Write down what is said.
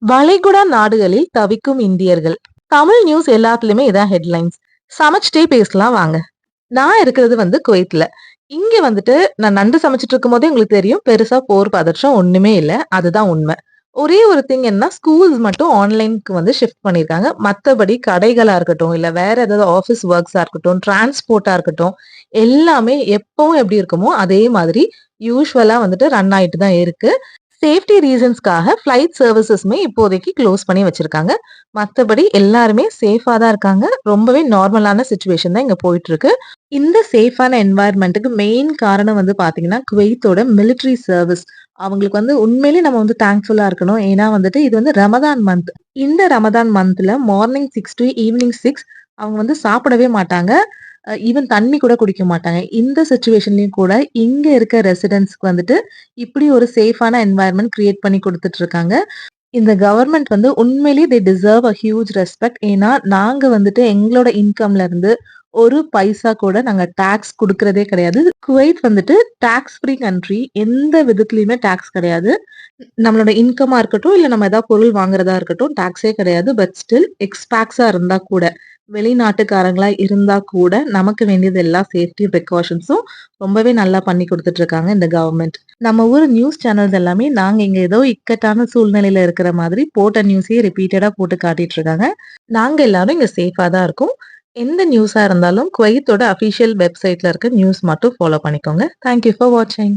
வளைகுடா நாடுகளில் தவிக்கும் இந்தியர்கள். தமிழ் நியூஸ் எல்லாத்துலயுமே இதான் ஹெட்லைன்ஸ். சமைச்சிட்டே பேசலாம் வாங்க. நான் இருக்கிறது குவைத்ல. இங்க நான் நண்டு சமைச்சிட்டு இருக்கும்போதே உங்களுக்கு தெரியும், பெருசா போர் பதற்றம் ஒண்ணுமே இல்ல. அதுதான் உண்மை. ஒரே ஒரு திங் என்ன, ஸ்கூல்ஸ் மட்டும் ஆன்லைன்க்கு ஷிஃப்ட் பண்ணியிருக்காங்க. மத்தபடி கடைகளா இருக்கட்டும், இல்ல வேற ஏதாவது ஆஃபீஸ் ஒர்க்ஸா இருக்கட்டும், டிரான்ஸ்போர்ட்டா இருக்கட்டும், எல்லாமே எப்பவும் எப்படி இருக்குமோ அதே மாதிரி யூசுவலா ரன் ஆயிட்டு தான் இருக்கு. சேஃப்டி ரீசன்ஸ்க்காக ஃபிளைட் சர்வீசஸ்மே இப்போதைக்கு க்ளோஸ் பண்ணி வச்சிருக்காங்க. மத்தபடி எல்லாருமே சேஃபா தான் இருக்காங்க. ரொம்பவே நார்மலான சிச்சுவேஷன் தான் இங்க போயிட்டு இருக்கு. இந்த சேஃபான என்வாயர்ன்மென்ட்க்கு மெயின் காரணம் பார்த்தீங்கன்னா, குவைத்தோட மிலிட்டரி சர்வீஸ். அவங்களுக்கு உண்மையிலேயே நம்ம தேங்க்ஃபுல்லா இருக்கணும். ஏன்னா இது ரமதான் மந்த். இந்த ரமதான் மந்த்ல மார்னிங் 6 டூ ஈவினிங் 6 அவங்க சாப்பிடவே மாட்டாங்க. ஈவன் தண்ணி கூட குடிக்க மாட்டாங்க. இந்த சிச்சுவேஷன்லயும் கூட இங்க இருக்க ரெசிடென்ட்ஸ்க்கு இப்படி ஒரு சேஃபான என்வாயர்ன்மென்ட் கிரியேட் பண்ணி குடுத்துட்டு இருக்காங்க. இந்த கவர்ன்மெண்ட் உண்மையிலேயே they deserve a huge respect. ஏன்னா நாங்க எங்களோட இன்கம்ல இருந்து ஒரு பைசா கூட நாங்க டாக்ஸ் குடுக்குறதே கிடையாது. Kuwait tax free country. எந்த விதத்திலயுமே டாக்ஸ் கிடையாது. நம்மளோட இன்கமா இருக்கட்டும், இல்ல நம்ம ஏதாவது பொருள் வாங்குறதா இருக்கட்டும், டாக்ஸே கிடையாது. பட் ஸ்டில் எக்ஸ்பேட்ஸா இருந்தா கூட, வெளிநாட்டுக்காரங்களா இருந்தா கூட நமக்கு வேண்டியது எல்லா சேஃப்டி பிரிகாஷன்ஸும் ரொம்பவே நல்லா பண்ணி குடுத்துட்டு இருக்காங்க இந்த கவர்ன்மெண்ட். நம்ம ஊர் நியூஸ் சேனல்ஸ் எல்லாமே நாங்க இங்க ஏதோ இக்கட்டான சூழ்நிலையில இருக்கிற மாதிரி போட்ட நியூஸையே ரிப்பீட்டடா போட்டு காட்டிட்டு இருக்காங்க. நாங்க எல்லாரும் இங்க சேஃபா தான் இருக்கோம். எந்த நியூஸா இருந்தாலும் குவைத்தோட அபிஷியல் வெப்சைட்ல இருக்க நியூஸ் மட்டும் ஃபாலோ பண்ணிக்கோங்க. தேங்க் யூ ஃபார் வாட்சிங்.